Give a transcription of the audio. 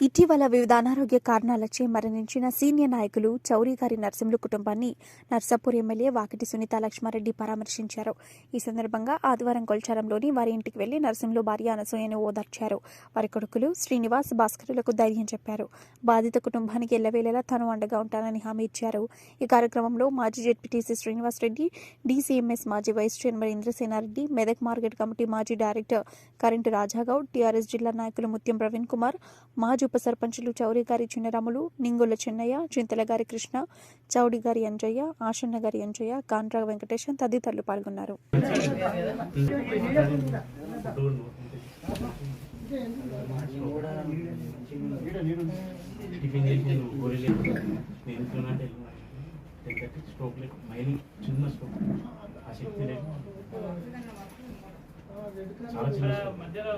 ఇటీవల వివిధ అనారోగ్య కారణాలచే మరణించిన సీనియర్ నాయకులు చౌరి గారి నర్సింహులు కుటుంబాన్ని నర్సాపూర్ ఎమ్మెల్యే వాకిటి సునీత లక్ష్మారెడ్డి పరామర్శించారు. ఈ సందర్భంగా ఆదివారం కొల్చారంలోని వారి ఇంటికి వెళ్లి నర్సింహులు భార్య అనసూయను ఓదార్చారు. వారి కొడుకులు శ్రీనివాస్, భాస్కరులకు ధైర్యం చెప్పారు. బాధిత కుటుంబానికి ఎల్లవేళలా తాను అండగా ఉంటానని హామీ ఇచ్చారు. ఈ కార్యక్రమంలో మాజీ జెడ్పీటీసీ శ్రీనివాస్ రెడ్డి, డీసీఎంఎస్ మాజీ vice chairman Indrasenareddy, Medak market committee మాజీ డైరెక్టర్ కరెంటు రాజాగౌడ్, టీఆర్ఎస్ జిల్లా నాయకులు ముత్యం ప్రవీణ్ కుమార్, మాజీ ఉప సర్పంచులు చౌరి గారి చిన్నరాములు, నింగుల చెన్నయ్య, చింతల గారి కృష్ణ, చౌడి గారి అంజయ్య, ఆశన్న గారి అంజయ్య, కాండ్రా వెంకటేశం తదితరులు పాల్గొన్నారు. చాలా